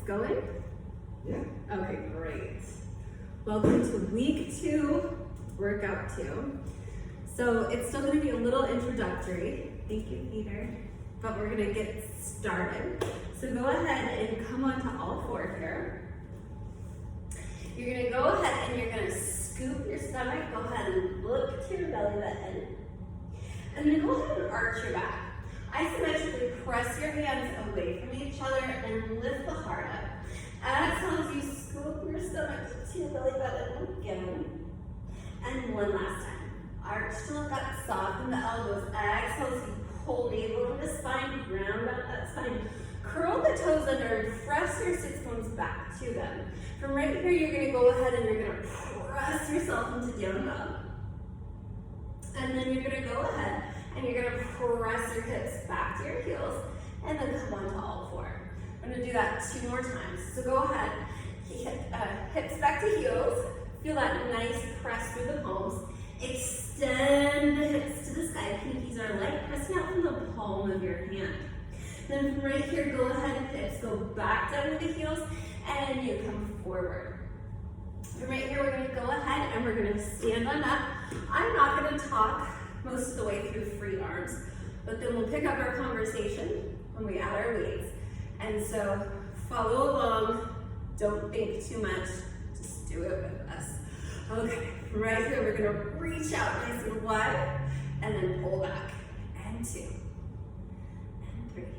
It's going? Yeah. Okay, great. Welcome to week 2, workout 2. So it's still going to be a little introductory. Thank you, Peter. But we're going to get started. So go ahead and come onto all 4 here. You're going to go ahead and you're going to scoop your stomach. Go ahead and look to your belly button. And then go ahead and arch your back. Isometrically press your hands away from each other and lift the heart up. Exhale as you scoop your stomach to your belly button again. And one last time. Arch to look up, soften the elbows. Exhale as you pull navel into spine, round out that spine. Curl the toes under and press your sits bones back to them. From right here, you're going to go ahead and you're going to press yourself into down dog. And then you're going to go ahead and you're going to press your hips back to your heels and then come onto all 4. I'm going to do that 2 more times. So go ahead, hips back to heels. Feel that nice press through the palms. Extend the hips to the sky. Pinkies are light, pressing out from the palm of your hand. Then from right here, go ahead, hips go back down to the heels and you come forward. From right here, we're going to go ahead and we're going to stand on up. I'm not going to talk most of the way through free arms, but then we'll pick up our conversation when we add our weights. And so follow along, don't think too much, just do it with us. Okay, right here we're gonna reach out nice and wide, and then pull back, and 2, and 3, 4.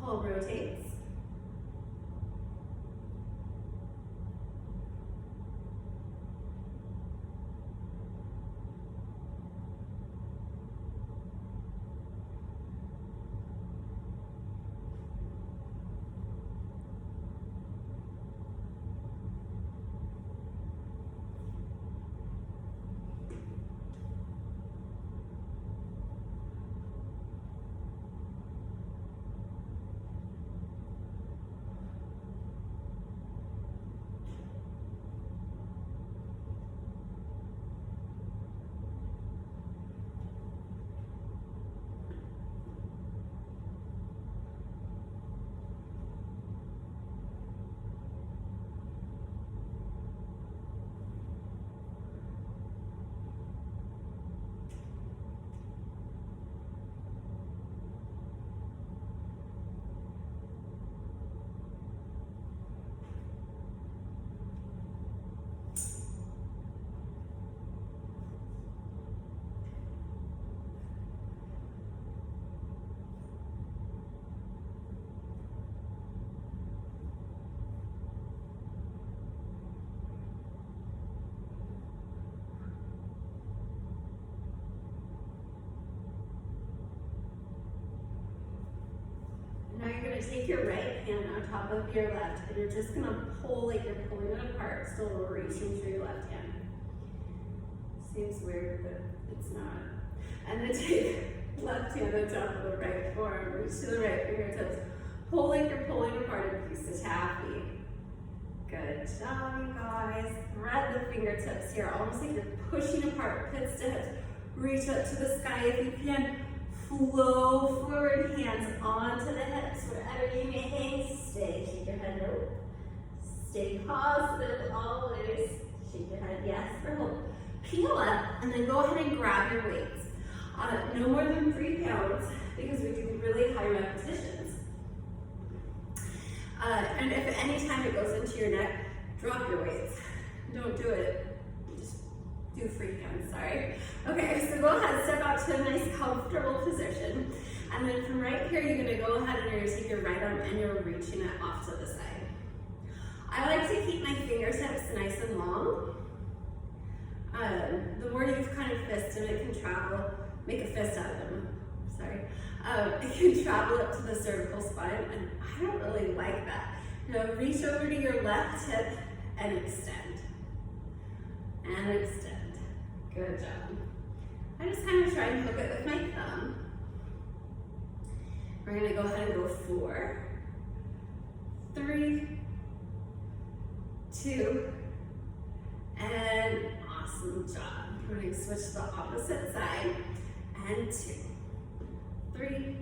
Pull rotates. gonna take your right hand on top of your left, and you're just gonna pull like you're pulling it apart, still reaching through your left hand. Seems weird, but it's not. And then take left hand on top of the right forearm, reach to the right fingertips. Pull like you're pulling apart a piece of taffy. Good job, you guys. Thread the fingertips here, almost like you're pushing apart pits to hips. Reach up to the sky if you can. Flow forward, hands onto the hips. Wherever you may hang, stay. Shake your head no. Stay positive always. Shake your head yes or hold. Peel up and then go ahead and grab your weights. No more than 3 pounds because we do really high repetitions. And if at any time it goes into your neck, drop your weights. Don't do it. Just do free hands, sorry. Okay, so go ahead, step out to a nice comfortable position. And then from right here, you're gonna go ahead and you're gonna take your right arm and you're reaching it off to the side. I like to keep my fingertips nice and long. The more you've kind of fisted, it can travel, make a fist out of them, sorry. It can travel up to the cervical spine, and I don't really like that. Now reach over to your left hip and extend. And extend. Good job. I just kind of try and hook it with my thumb. We're gonna go ahead and go 4, 3, 2, and awesome job. We're gonna switch to the opposite side, and 2, 3,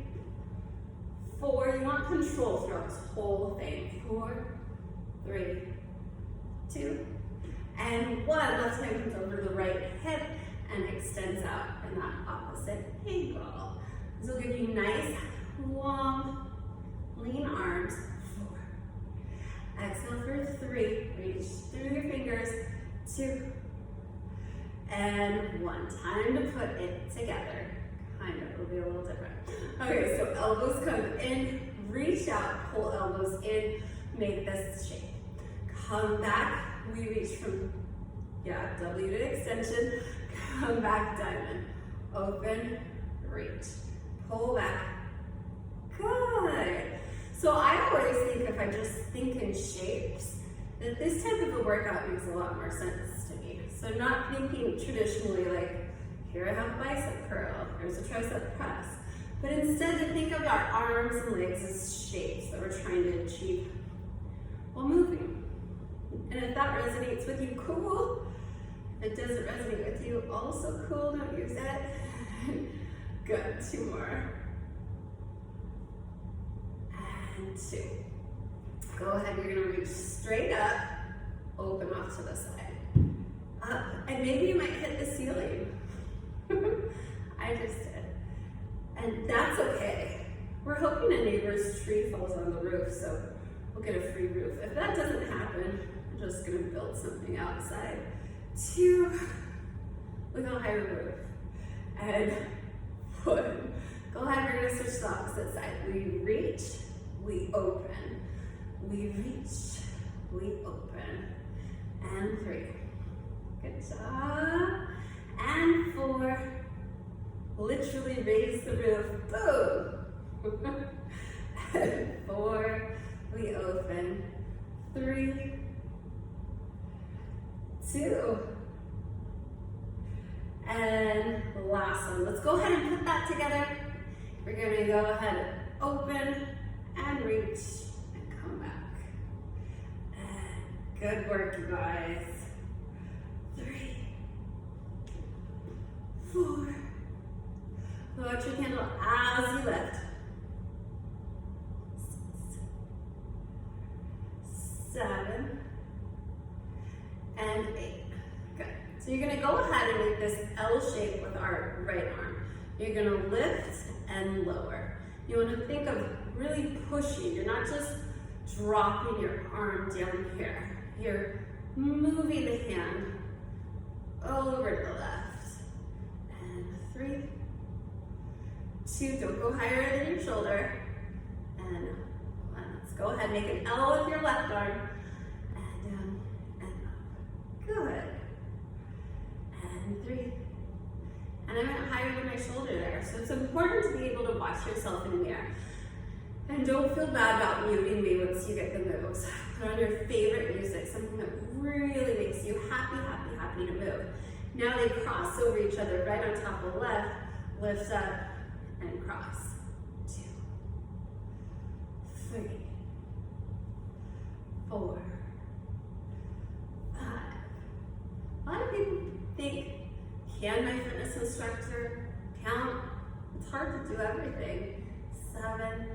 4. You want control throughout this whole thing. 4, 3, 2, and 1. Left hand comes over the right hip and extends out in that opposite angle. This will give you nice, long, lean arms. 4. Exhale for 3. Reach through your fingers. 2, and 1. Time to put it together. Kind of, it'll be a little different. Okay, so elbows come in, reach out, pull elbows in, make this shape. Come back, we reach from, W to extension, come back, diamond. Open, reach, pull back. Good. So I always think if I just think in shapes, that this type of a workout makes a lot more sense to me. So not thinking traditionally like, here I have a bicep curl, here's a tricep press. But instead to think of our arms and legs as shapes that we're trying to achieve while moving. And if that resonates with you, cool. If it doesn't resonate with you, also cool, don't use it. Good, 2 more. And 2. Go ahead, you're gonna reach straight up, open off to the side. Up, and maybe you might hit the ceiling. I just did. And that's okay. We're hoping a neighbor's tree falls on the roof, so we'll get a free roof. If that doesn't happen, I'm just gonna build something outside. 2, with a higher roof. And 1. Go ahead, we're gonna switch to the opposite side. We reach, we open. We reach, we open. And 3. Good job. And 4. Literally raise the roof. Boom. And 4. We open. 3, 2. And last one. Let's go ahead and put that together. We're going to go ahead and open and reach and come back. And good work, you guys. 3, 4. Pull out your candle as you lift. 6, 7, and 8. Good. So you're gonna go ahead and make this L shape with our right arm. You're gonna lift and lower. You wanna think of really pushing. You're not just dropping your arm down here. You're moving the hand over to the left. And 3, 2, don't go higher than your shoulder. And 1. Let's go ahead, make an L with your left arm. And down and up. Good. And 3. And I went higher than my shoulder there. So it's important to be able to watch yourself in the mirror. And don't feel bad about muting me once you get the moves. Put on your favorite music, something that really makes you happy, happy, happy to move. Now they cross over each other right on top of the left, lift up and cross. 2, 3, 4, 5. A lot of people think, can my fitness instructor count? It's hard to do everything. 7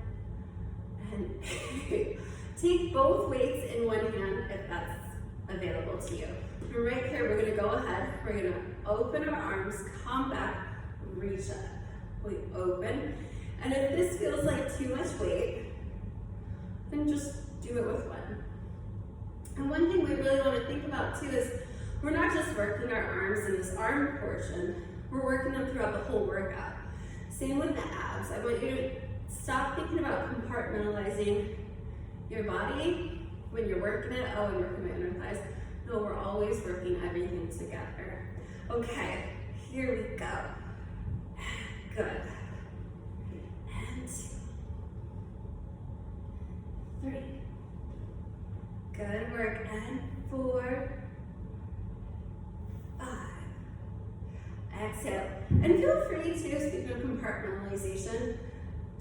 and 8. Take both weights in one hand if that's available to you. And right here, we're gonna go ahead. We're gonna open our arms, come back, reach up. We open. And if this feels like too much weight, then just do it with one. And one thing we really wanna think about too is we're not just working our arms in this arm portion, we're working them throughout the whole workout. Same with the abs. I want you to stop thinking about compartmentalizing your body when you're working it. Oh, and working my inner thighs. No, we're always working everything together. Okay, here we go. Good. And 2, 3. Good work. And 4, 5. Exhale. And feel free to, speaking of compartmentalization,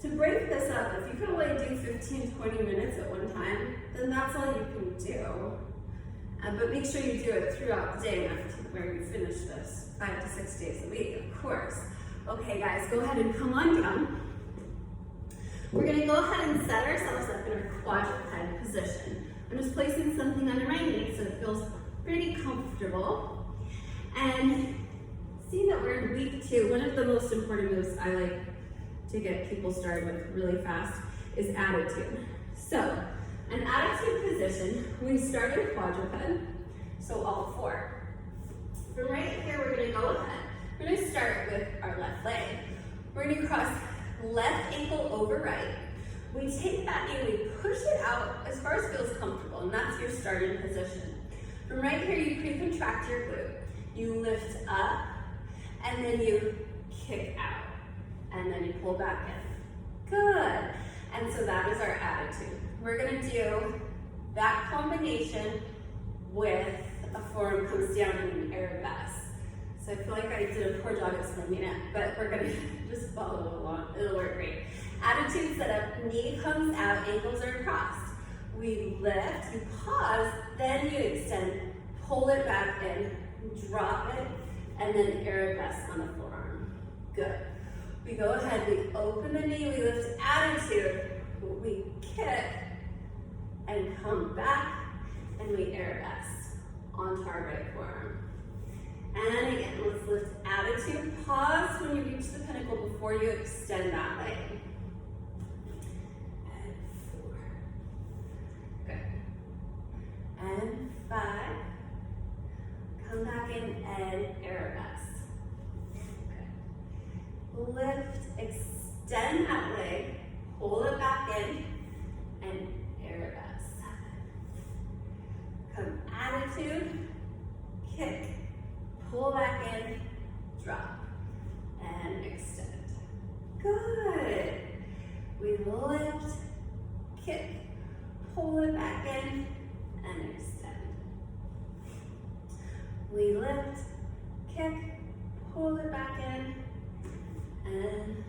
to break this up. If you can only do 15-20 minutes at one time, then that's all you can do. But make sure you do it throughout the day, enough to where you finish this 5 to 6 days a week, of course. Okay, guys, go ahead and come on down. We're gonna go ahead and set ourselves up in our quadruped position. I'm just placing something under my knee so it feels pretty comfortable. And see that we're in week 2. One of the most important moves I like to get people started with really fast is attitude. So, an attitude position, we start in quadruped, so all 4. From right here, we're gonna go ahead. We're gonna start with our left leg. We're gonna cross left ankle over right. We take that knee, we push it out as far as feels comfortable, and that's your starting position. From right here, you pre-contract your glute. You lift up, and then you kick out, and then you pull back in. Good. And so that is our attitude. We're gonna do that combination with a forearm comes down in an arabesque. So I feel like I did a poor job explaining it, but we're gonna just follow along. It'll work great. Attitude set up, knee comes out, ankles are crossed. We lift, you pause, then you extend, pull it back in, drop it, and then arabesque on the forearm. Good. We go ahead, we open the knee, we lift attitude, we kick, and come back, and we arabesque onto our right forearm. And again, let's lift attitude, pause when you reach the pinnacle before you extend that leg. And 4. Good. And 5. Come back in and arabesque. Good. Lift, extend that leg, hold it back in, and arabesque. 7. Come attitude, kick, pull back in, drop, and extend. Good. We lift, kick, pull it back in, and extend. We lift, kick, pull it back in, and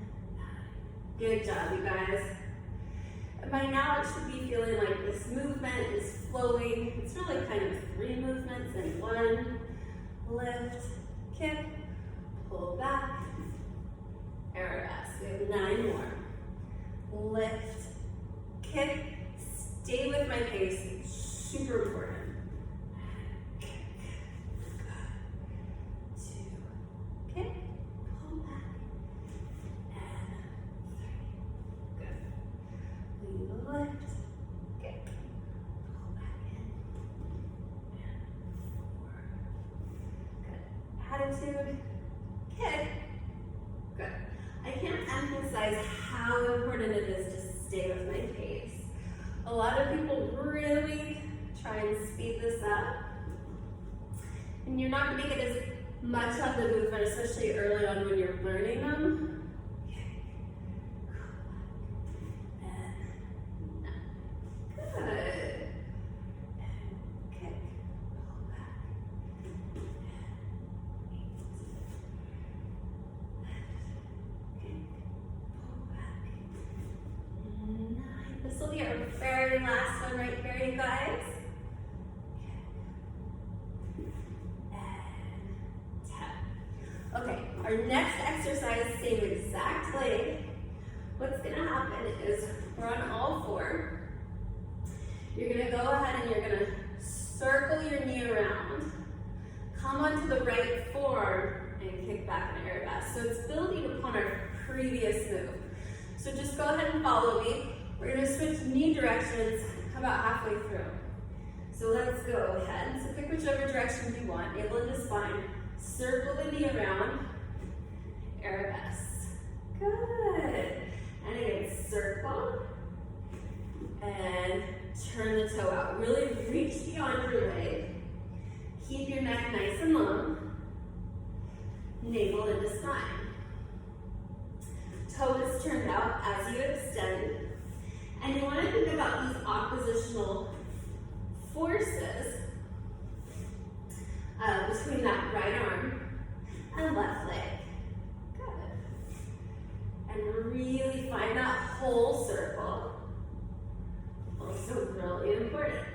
good job, you guys. By now, it should be feeling like this movement is flowing. It's really kind of 3 movements in one. Lift, kick, pull back, arabesque. We have 9 more. Lift, kick, stay with my pace, super important. Kick, good. 2, kick, pull back, and 3, good. We lift, kick, pull back in, and 4. Attitude, kick, good. I can't emphasize how important it is to stay with my pace. A lot of people really try and speed this up, and you're not going to get as much of the movement, especially early on when you're learning them. And Our next exercise, same exact leg. What's gonna happen is we're on all four. You're gonna go ahead and you're gonna circle your knee around. Come onto the right forearm and kick back in arabesque. So it's building upon our previous move. So just go ahead and follow me. We're gonna switch knee directions about halfway through. So let's go ahead. So pick whichever direction you want. Navel into spine. Circle the knee around. Arabesque. Good. And again, circle. And turn the toe out. Really reach beyond your leg. Keep your neck nice and long. Navel into spine. Toe is turned out as you extend. And you want to think about these oppositional forces between that right arm and left leg. Good. And really find that whole circle. Also really important.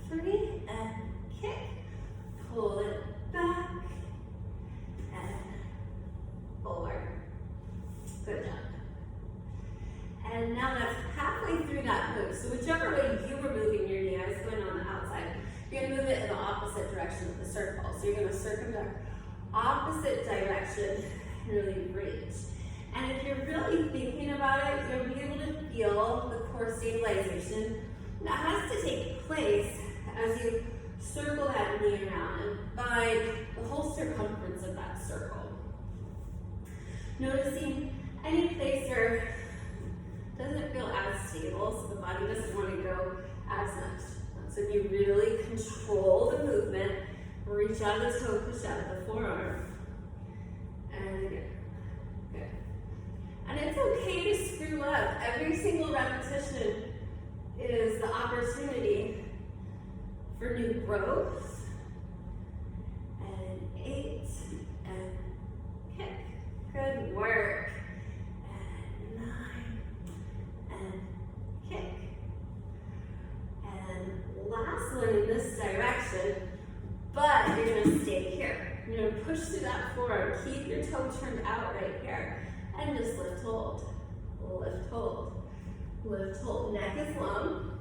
3 and kick. Pull it back and forward. Good job. And now that's halfway through that move. So whichever way you were moving your knee, I was going on the outside. You're going to move it in the opposite direction of the circle. So you're going to circumvent opposite direction and really reach. And if you're really thinking about it, you'll be able to feel the core stabilization that has to take place as you circle that knee around and find the whole circumference of that circle. Noticing any place where it doesn't feel as stable, so the body doesn't want to go as much. So you really control the movement, reach out of the toe, push out of the forearm. And again. Good. And it's okay to screw up. Every single repetition is the opportunity for new growth. And 8 and kick. Good work. And 9 and kick. And last one in this direction, but you're gonna stay here. You're gonna push through that forearm. Keep your toe turned out right here. And just lift, hold. Lift, hold. Lift, hold. Neck is long.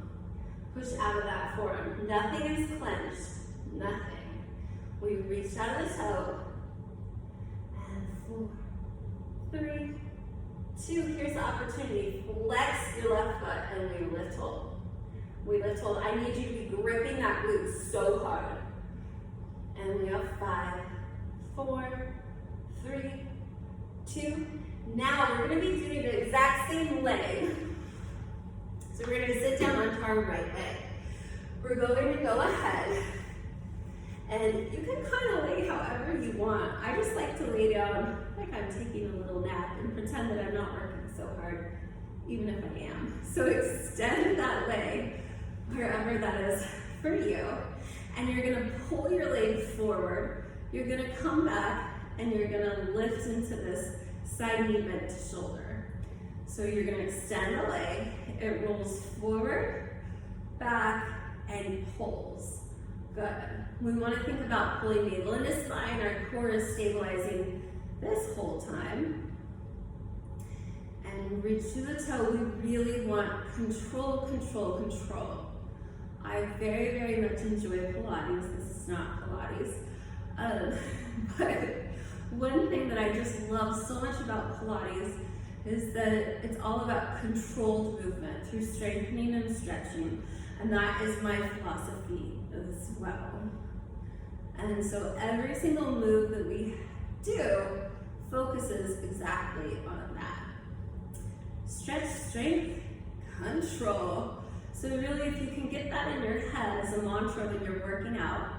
Push out of that forearm. Nothing is clenched. Nothing. We reach out of the toe. And 4, 3, 2. Here's the opportunity. Flex your left foot and we lift, hold. We lift, hold. I need you to be gripping that glute so hard. And we have 5, 4, 3, 2. Now we're going to be doing the exact same leg. So we're going to sit down onto our right leg. We're going to go ahead, and you can kind of lay however you want. I just like to lay down like I'm taking a little nap and pretend that I'm not working so hard, even if I am. So extend that leg wherever that is for you. And you're going to pull your leg forward. You're going to come back, and you're going to lift into this side knee bent to shoulder. So you're going to extend the leg. It rolls forward, back, and pulls. Good. We want to think about pulling navel into spine. Our core is stabilizing this whole time. And reach to the toe. We really want control, control, control. I very, very much enjoy Pilates. This is not Pilates. But one thing that I just love so much about Pilates is that it's all about controlled movement through strengthening and stretching. And that is my philosophy as well. And so every single move that we do focuses exactly on that. Stretch, strength, control. So really, if you can get that in your head as a mantra when you're working out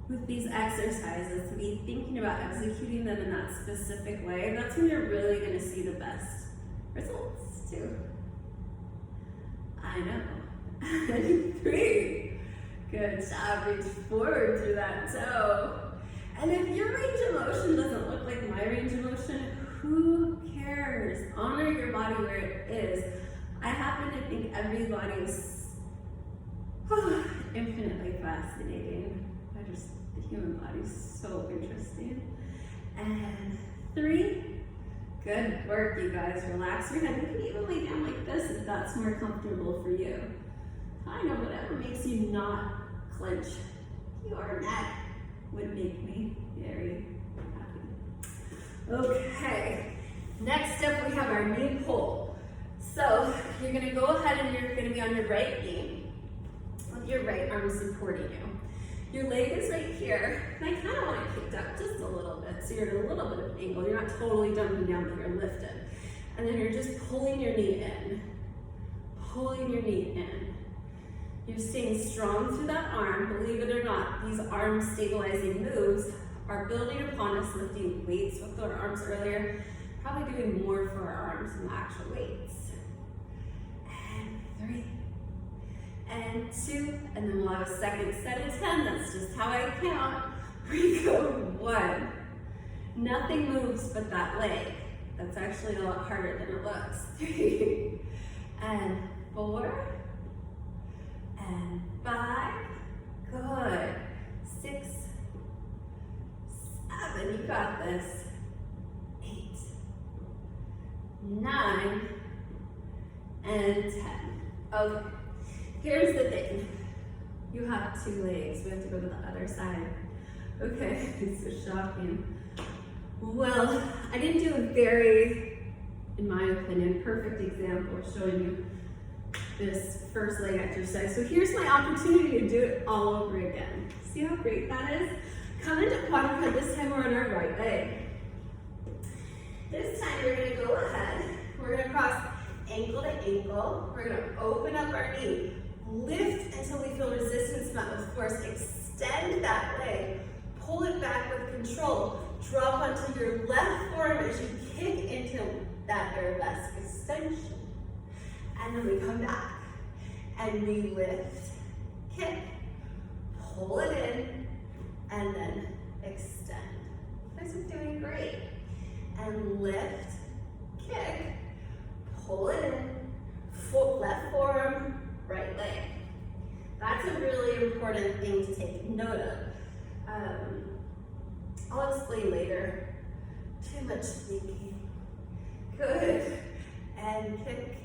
with these exercises, to be thinking about executing them in that specific way, that's when you're really going to see the best results too. I know. 3. Good job. Reach forward through that toe. And if your range of motion doesn't look like my range of motion, who cares? Honor your body where it is. I happen to think every body is infinitely fascinating. The human body is so interesting. and 3. Good work, you guys. Relax your head. You can even lay down like this if that's more comfortable for you. Kind of whatever makes you not clench your neck would make me very happy. Okay, next up we have our knee pull. So you're gonna go ahead and you're gonna be on your right knee with your right arm supporting you. Your leg is right here, and I kind of want it kicked up just a little bit, so you're at a little bit of an angle. You're not totally jumping down, but you're lifted. And then you're just pulling your knee in, pulling your knee in. You're staying strong through that arm. Believe it or not, these arm stabilizing moves are building upon us lifting weights with our arms earlier, probably doing more for our arms than the actual weights. And 3. And 2, and then we'll have a second set of 10. That's just how I count. We go 1. Nothing moves but that leg. That's actually a lot harder than it looks. 3, and 4, and 5. Good. 6, 7. You got this. 8, 9, and 10. Okay. Here's the thing. You have 2 legs. We have to go to the other side. Okay, it's so shocking. Well, I didn't do a very, in my opinion, perfect example of showing you this first leg exercise. So here's my opportunity to do it all over again. See how great that is? Come into quadruped. This time we're on our right leg. This time we're going to go ahead. We're going to cross ankle to ankle. We're going to open up our knee. Lift until we feel resistance met with force. Extend that leg. Pull it back with control. Drop onto your left forearm as you kick into that arabesque extension. And then we come back. And we lift, kick, pull it in, and then extend. You guys are doing great. And lift, kick, pull it in, left forearm, right leg. That's a really important thing to take note of. I'll explain later. Too much thinking. Good. And kick.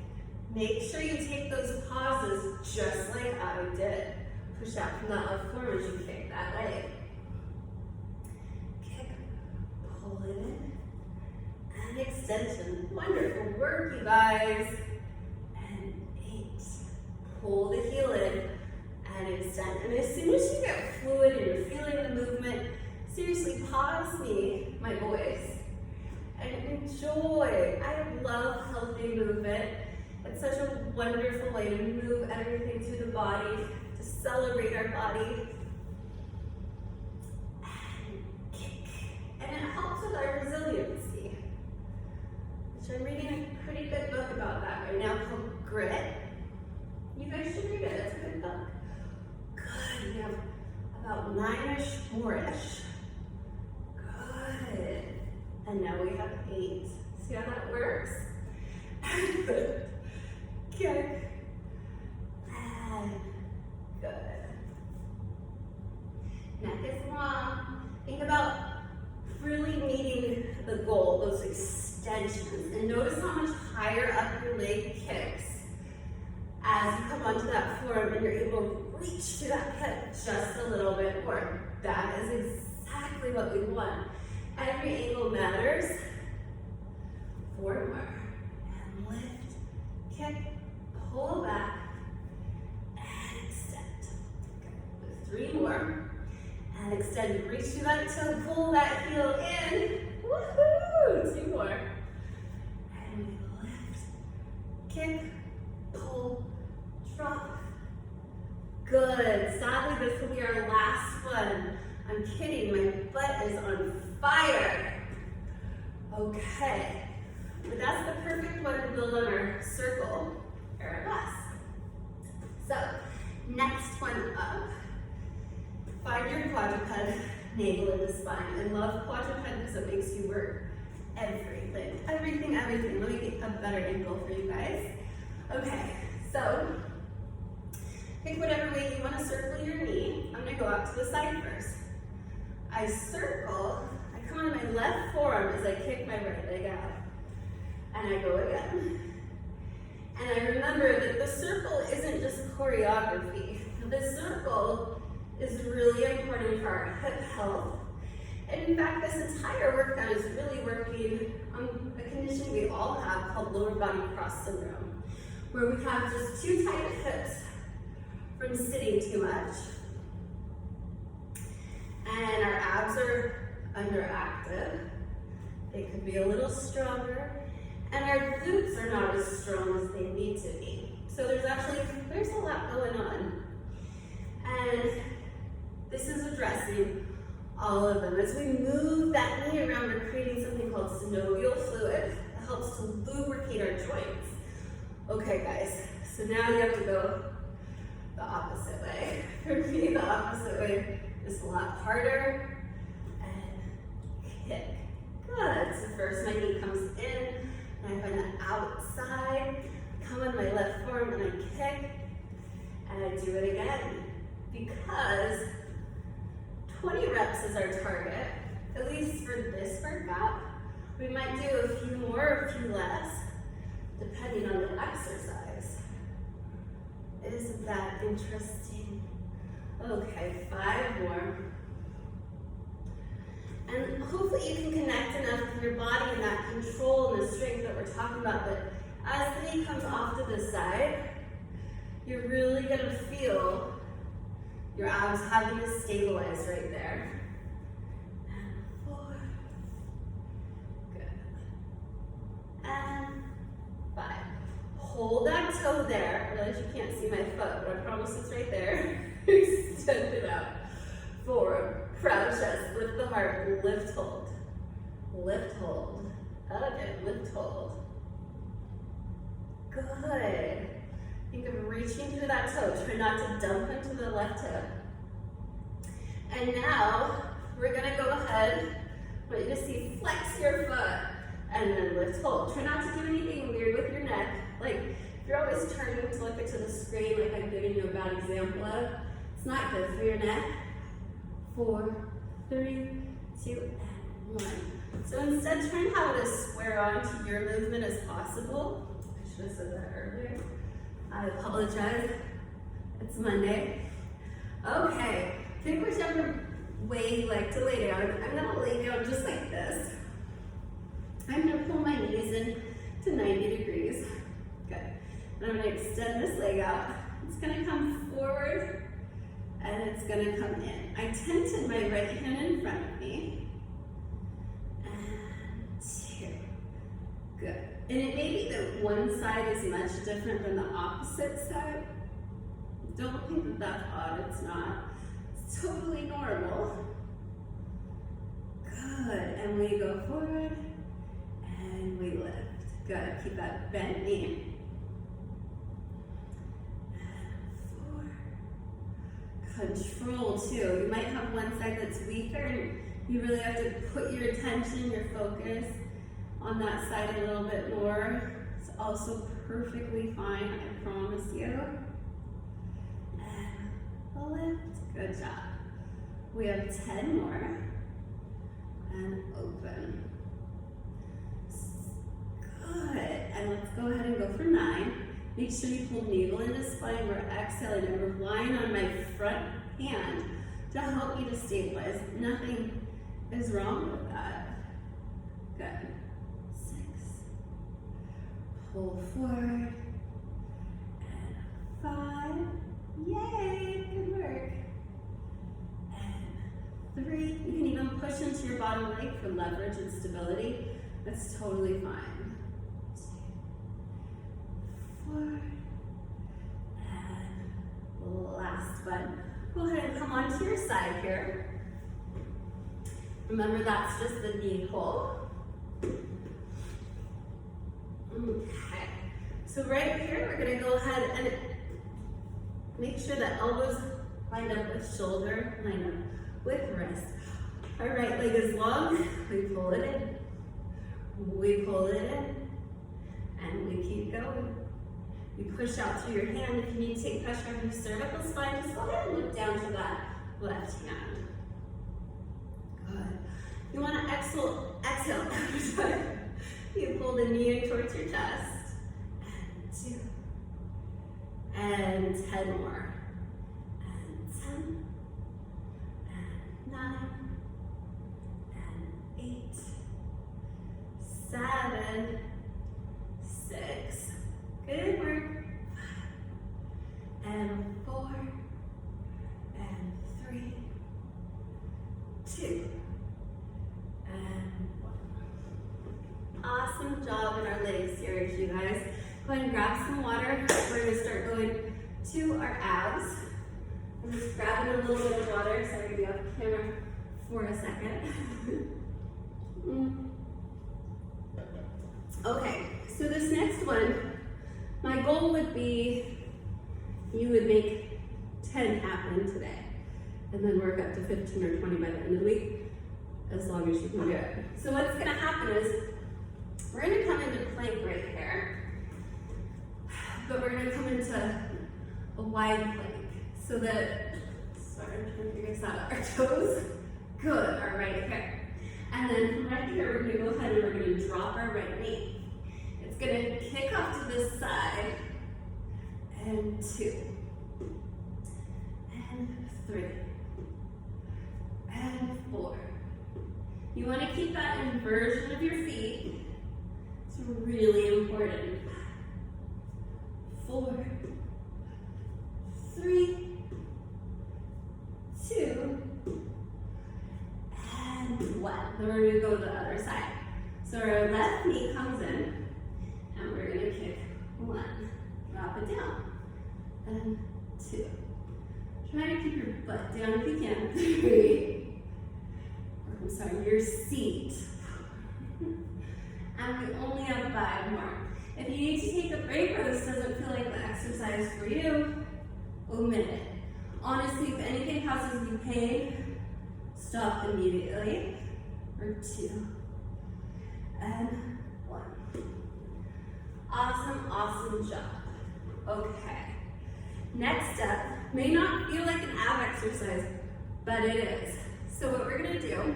Make sure you take those pauses just like I did. Push out from that left forearm as you kick that leg. Kick, pull it in, and extension. Wonderful work, you guys. And 8. Pull the heel in and extend. And as soon as you get fluid and you're feeling the movement, seriously pause me, my boys, and enjoy. I love healthy movement. It's such a wonderful way to move everything through the body, to celebrate our body. And kick. And it helps with our resiliency, which I'm reading a pretty good book about that right now called Grit. You guys should read it, it's a good book. Good, we have about 9-ish more-ish. Good. And now we have 8. See how that works? Good. Kick. And good. Neck is long. Think about really meeting the goal, those extensions. And notice how much higher up your leg kicks as you come onto that forearm and you're able to reach to that hip just a little bit more. That is exactly what we want. Every angle matters. 4 more. And lift, kick, pull back, and extend. Good. 3 more. And extend. Reach to that toe, pull that heel in. Woohoo! 2 more. And we lift, kick, pull, drop. Good. Sadly, this will be our last one. I'm kidding, my butt is on fire. Okay. But that's the perfect one to build on our circle arabesque. So, next one up. Find your quadruped, navel into spine. I love quadruped because it makes you work everything. Everything. Let me get a better angle for you guys. Okay, so pick whatever way you want to circle your knee. I'm going to go out to the side first. I circle, I I come on my left forearm as I kick my right leg out. And I go again. And I remember that the circle isn't just choreography. The circle is really important for our hip health. And in fact, this entire workout is really working on a condition we all have called lower body cross syndrome, where we have just too tight hips from sitting too much. And our abs are underactive. They could be a little stronger. And our glutes are not as strong as they need to be. So there's a lot going on. And this is addressing all of them. As we move that knee around, we're creating something called synovial fluid that helps to lubricate our joints. Okay, guys, so now you have to go the opposite way. For me, the opposite way is a lot harder. And kick. Good. So first my knee comes in, and I find the outside, come on my left forearm, and I kick, and I do it again. Because 20 reps is our target, at least for this workout. We might do a few more or a few less, depending on the exercise. Isn't that interesting? Okay, 5 more. And hopefully you can connect enough with your body and that control and the strength that we're talking about, that as the knee comes off to the side, you're really gonna feel your abs having to stabilize right there. And 4. Good. And 5. Hold that toe there. I realize you can't see my foot, but I promise it's right there. Extend it out. 4. Proud chest. Lift the heart. Lift, hold. Lift, hold. Again, lift, hold. Good. Think of reaching through that toe. Try not to dump into the left hip. And now, we're gonna go ahead, I want you to see, flex your foot, and then lift, hold. Try not to do anything weird with your neck. Like, if you're always turning to look into the screen like I'm giving you a bad example of, it's not good for your neck. 4, 3, 2, and 1. So instead, try and have it as square on to your movement as possible. I should have said that earlier. I apologize. It's Monday. Okay, pick whichever way you like to lay down. I'm gonna lay down just like this. I'm gonna pull my knees in to 90 degrees. Good. And I'm gonna extend this leg out. It's gonna come forward and it's gonna come in. I tented my right hand in front of me. And 2. Good. And it may be that one side is much different than the opposite side. Don't think that that's odd, it's not. It's totally normal. Good, and we go forward, and we lift. Good, keep that bent knee. And 4. Control too. You might have one side that's weaker, and you really have to put your attention, your focus on that side a little bit more. It's also perfectly fine, I promise you. And lift, good job. We have 10 more. And open. Good, and let's go ahead and go for 9. Make sure you pull navel into spine. We're exhaling and we're relying on my front hand to help me to stabilize. Nothing is wrong with that. Good. 6. Pull forward. And 5. Yay, good work. And 3. You can even push into your bottom leg for leverage and stability. That's totally fine. 2, 4. And last one. Go ahead and come onto your side here. Remember, that's just the knee pull. Okay. So right here, we're gonna go ahead and make sure that elbows line up with shoulder, line up with wrist. Our right leg is long, we pull it in, we pull it in, and we keep going. You push out through your hand. If you need to take pressure on your cervical spine, just go ahead and look down to that left hand. Good. You want to exhale every time you pull the knee in towards your chest. And 2. And 10 more. And 10. And 9. And 8. 7. 6. Good work. 5. And 4. And 3. 2. And 1. Awesome job in our legs here, you guys. Go ahead and grab some water. We're going to start going to our abs. I'm just grabbing a little bit of water, so I'm going to be off camera for a second. Okay, so this next one, my goal would be you would make 10 happen today, and then work up to 15 or 20 by the end of the week, as long as you can do it. So what's going to happen is we're going to come into plank right here, but we're going to come into a wide plank so that, sorry, I'm trying to figure this out, our toes, good, are right here. And then from right here, we're going to go ahead and we're going to drop our right knee. It's going to kick off to this side, and 2, and 3, and 4. You want to keep that inversion of your feet. It's really important. 4, 3, 2, and 1. Then we're going to go to the other side. So our left knee comes in, and we're going to kick 1. Drop it down. And 2. Try to keep your butt down if you can. 3. I'm sorry, your seat. And we only have 5 more. If you need to take a break or this doesn't feel like the exercise for you, omit it. Honestly, if anything causes you pain, stop immediately. Or 2. And 1. Awesome, awesome job. Okay. Next up, may not feel like an ab exercise, but it is. So what we're gonna do,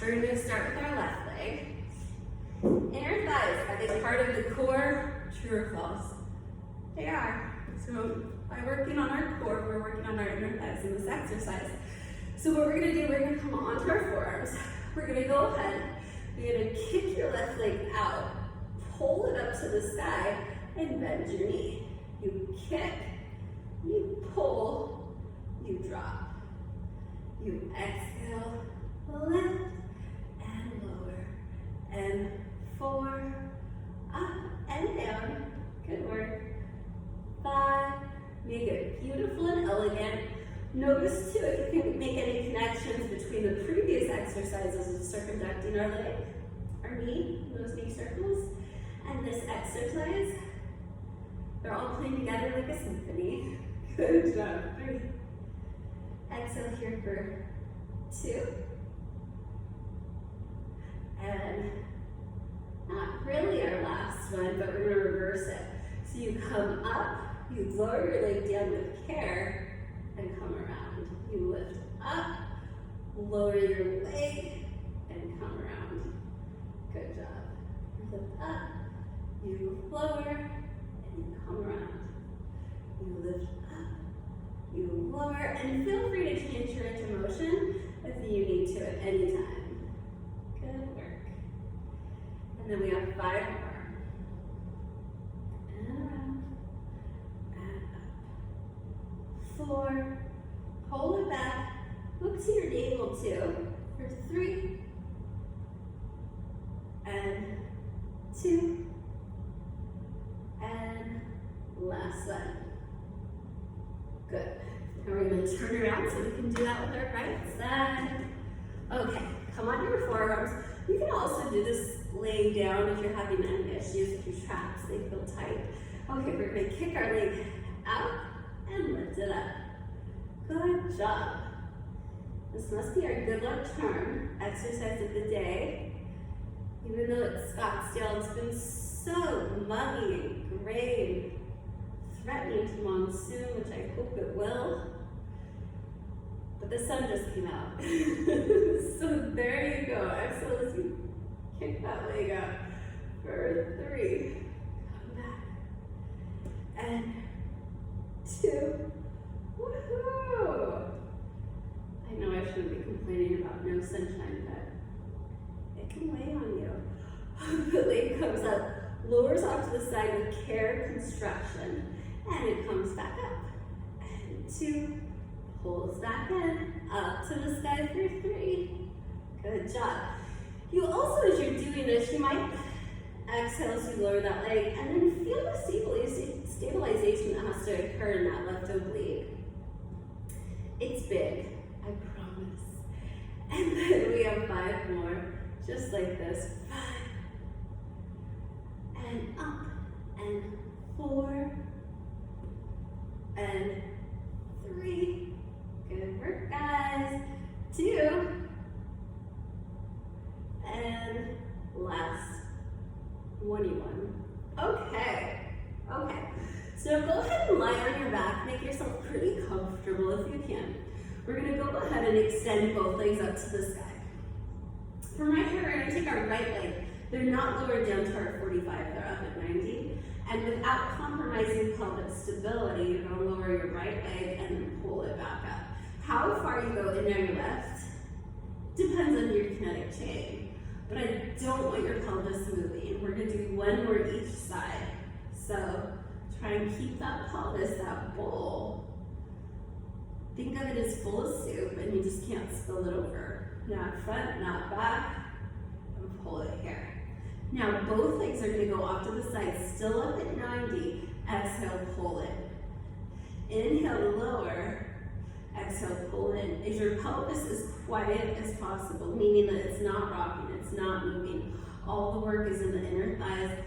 we're gonna start with our left leg. Inner thighs, are they part of the core? True or false? They are. So by working on our core, we're working on our inner thighs in this exercise. So what we're gonna do, we're gonna come onto our forearms. We're gonna go ahead, you're gonna kick your left leg out, pull it up to the side, and bend your knee. You kick, you pull, you drop. You exhale, lift, and lower. And 4, up and down. Good work. 5, make it beautiful and elegant. Notice too if you can make any connections between the previous exercises of circumducting our leg, our knee, those knee circles, and this exercise. They're all playing together like a symphony. Good job. 3. Exhale here for 2. And not really our last one, but we're going to reverse it. So you come up, you lower your leg down with care, and come around. You lift up, lower your leg, and come around. Good job. You lift up, you lower, and you come around. You lift up, you lower, and feel free to change your range of motion if you need to at any time. Good work. And then we have 5 more. And around, and up. 4, pull it back, look to your navel 2, for 3, and 2, and last one. Good. Now we're going to turn around so we can do that with our right side. Okay, come on your forearms. You can also do this laying down if you're having any issues with your traps, they feel tight. Okay, we're going to kick our leg out and lift it up. Good job. This must be our good luck charm exercise of the day. Even though it's Scottsdale, it's been so muggy and gray and threatening to monsoon, which I hope it will. but the sun just came out. So there you go. Exhale as you kick that leg up for 3. Come back. And 2. Woohoo! I know I shouldn't be complaining about no sunshine, but it can weigh on you. The leg comes up, lowers off to the side with care, construction, and it comes back up. And 2, pulls back in, up to the sky for 3. Good job. You also, as you're doing this, you might exhale as you lower that leg, and then feel the stabilization that has to occur in that left oblique. It's big, I promise. And then we have 5 more, just like this. 5, and up, and 4, and 3. Good work, guys. 2, and last 21. Okay. So go ahead and lie on your back. Make yourself pretty comfortable if you can. We're gonna go ahead and extend both legs up to the sky. From right here, we're gonna take our right leg. They're not lowered down to our 45, they're up at 90. And without compromising pelvic stability, you're gonna lower your right leg and then pull it back up. How far you go in your left depends on your kinetic chain. But I don't want your pelvis moving. We're gonna do 1 more each side. So try and keep that pelvis, that bowl. Think of it as full of soup and you just can't spill it over. Not front, not back, and pull it here. Now both legs are gonna go off to the side, still up at 90. Exhale, pull it. Inhale, lower. Exhale, pull in. As your pelvis is quiet as possible, meaning that it's not rocking, it's not moving. All the work is in the inner thighs,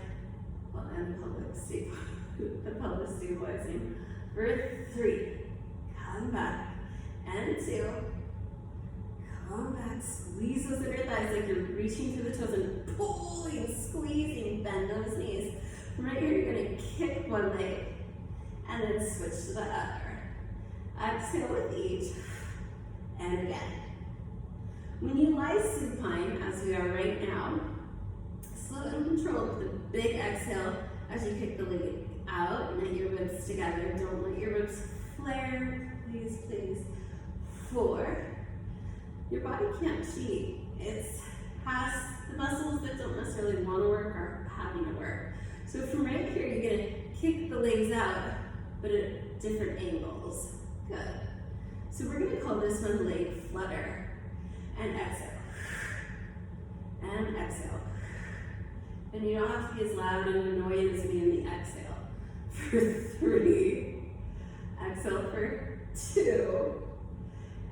well, and the pelvis stabilizing. For 3, come back, and 2, come back. Squeeze those inner thighs like you're reaching through the toes and pulling, squeezing, bend those knees. From right here, you're gonna kick one leg, and then switch to the other. Exhale with each, and again. When you lie supine, as we are right now, slow and controlled with a big exhale as you kick the leg out and let your ribs together. Don't let your ribs flare, please, please. 4. Your body can't cheat. It's the muscles that don't necessarily want to work are having to work. So from right here, you're gonna kick the legs out, but at different angles. Good. So we're going to call this one leg flutter. And exhale. And exhale. And you don't have to be as loud and annoying as me in the exhale. For 3. Exhale for 2.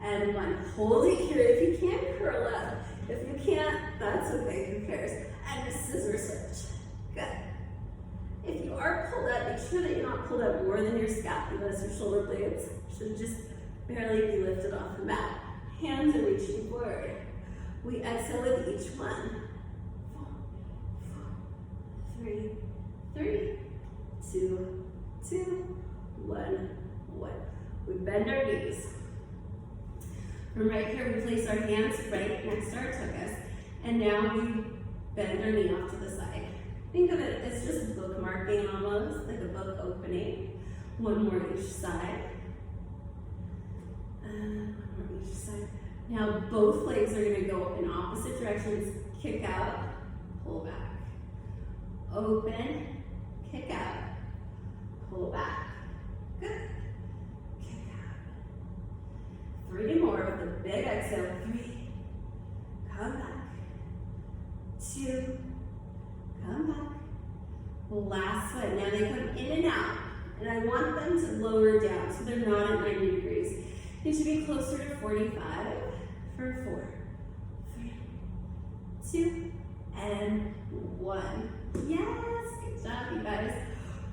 And 1. Hold it here. If you can't, curl up. If you can't, that's okay. Who cares? And a scissor switch. Good. If you are pulled up, make sure that you're not pulled up more than your scapulas or shoulder blades. Should just barely be lifted off the mat. Hands are reaching forward. We exhale with each one. 4, 3, 3, 2, 2, 1, 1. We bend our knees. From right here, we place our hands right next to our tuchus, and now we bend our knee off to the side. Think of it as just bookmarking almost, like a book opening. 1 more each side. And 1 more each side. Now both legs are going to go in opposite directions. Kick out, pull back. Open, kick out, pull back. Good. Kick out. 3 more with a big exhale. 3. Come back. 2. Come back. Last one. Now they come in and out. And I want them to lower down so they're not at 90 degrees. They should be closer to 45 for 4, 3, 2, and 1. Yes, good job, you guys.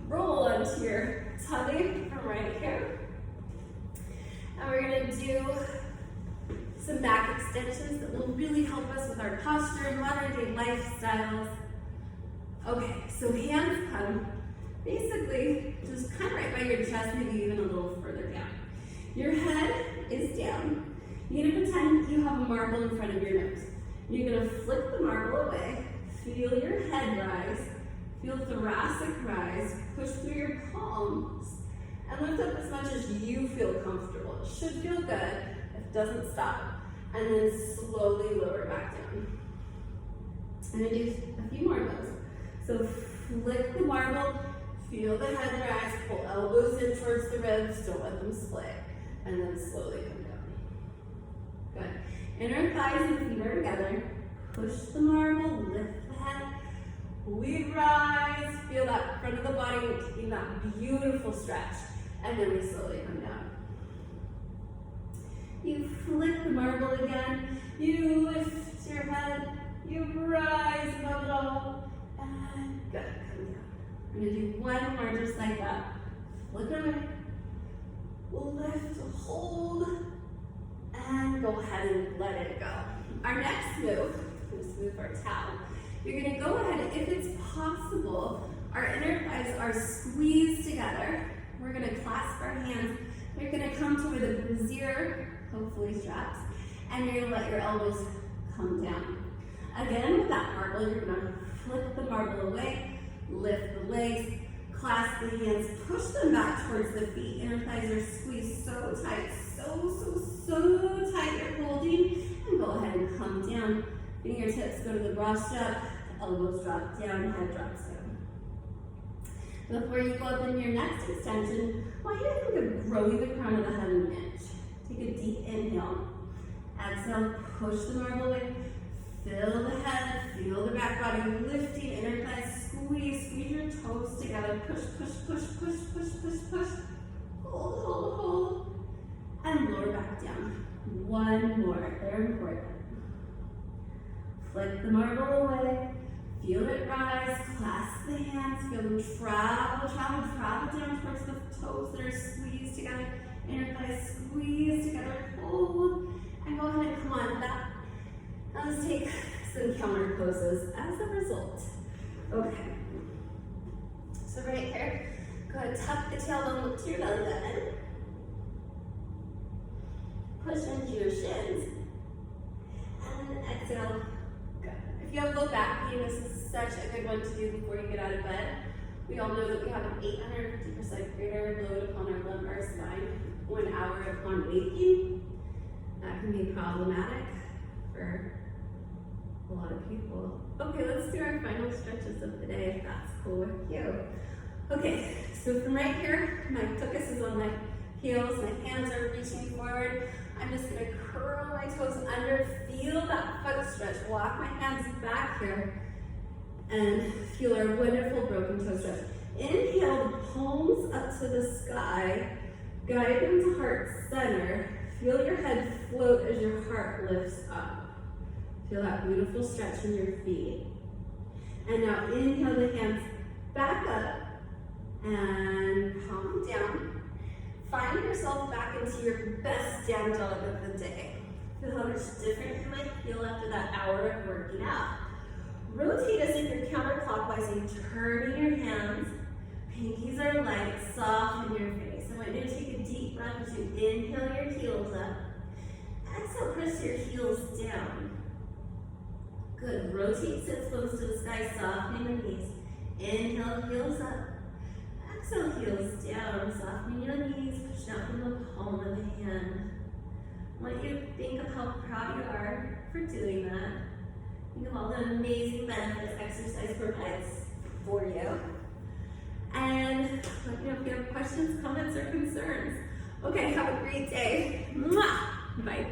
Roll onto your tummy from right here. And we're gonna do some back extensions that will really help us with our posture and modern day lifestyles. Okay, so hands come basically just kind of right by your chest, maybe even a little further down. Your head is down. You're gonna pretend you have a marble in front of your nose. You're gonna flick the marble away, feel your head rise, feel thoracic rise, push through your palms, and lift up as much as you feel comfortable. It should feel good, it doesn't stop. And then slowly lower back down. I'm gonna do a few more of those. So flick the marble, feel the head rise, pull elbows in towards the ribs, don't let them split, and then slowly come down. Good. Inner thighs and feet are together. Push the marble, lift the head. We rise, feel that front of the body, taking that beautiful stretch, and then we slowly come down. You flick the marble again, you lift your head, you rise above it all, and good, come down. We're gonna do one more just like that. Flick it away, lift, hold, and go ahead and let it go. Our next move, just move our towel. You're gonna go ahead, if it's possible, our inner thighs are squeezed together. We're gonna clasp our hands. You're gonna come to where the brassiere, hopefully straps, and you're gonna let your elbows come down. Again, with that marble, you're gonna flip the marble away, lift the legs, clasp the hands, push them back towards the feet. Inner thighs are squeezed so tight, so tight you're holding, and go ahead and come down. Fingertips go to the bra strap, elbows drop down, head drops down. Before you go up in your next extension, I want you to think of growing the crown of the head an inch. Take a deep inhale. Exhale, push the marble away. Fill the head, feel the back body lifting, inner thighs squeeze your toes together. Push. Hold. And lower back down. One more, very important. Flick the marble away. Feel it rise, clasp the hands, feel them travel down towards the toes that are squeezed together. Inner thighs squeeze together, hold, and go ahead and come on back. Now let's take some counter poses as a result. Okay. So right here, go ahead, tuck the tailbone, look to your belly button. Push into your shins. And then exhale. Good. If you have low back pain, this is such a good one to do before you get out of bed. We all know that we have an 850% greater load upon our lumbar spine 1 hour upon waking. That can be problematic for a lot of people. Okay, let's do our final stretches of the day if that's cool with you. Okay, so from right here, my focus is on my heels, my hands are reaching forward. I'm just gonna curl my toes under, feel that foot stretch, walk my hands back here, and feel our wonderful broken toe stretch. Inhale, the palms up to the sky, guide them to heart center. Feel your head float as your heart lifts up. Feel that beautiful stretch in your feet. And now inhale the hands back up and palm down. Find yourself back into your best down dog of the day. Feel how much different you might feel after that hour of working out. Rotate as if you're counterclockwise and turning your hands. Pinkies are light, soft in your face. I want you to take a deep breath as you inhale your heels up. Exhale, press your heels down. Good. Rotate, sit close to the sky, softening the knees. Inhale, heels up. Exhale, heels down, softening your knees, push down from the palm of the hand. I want you to think of how proud you are for doing that. Think of all the amazing benefits exercise provides for you. And let me know if you have questions, comments, or concerns. Okay, have a great day. Mwah! Bye.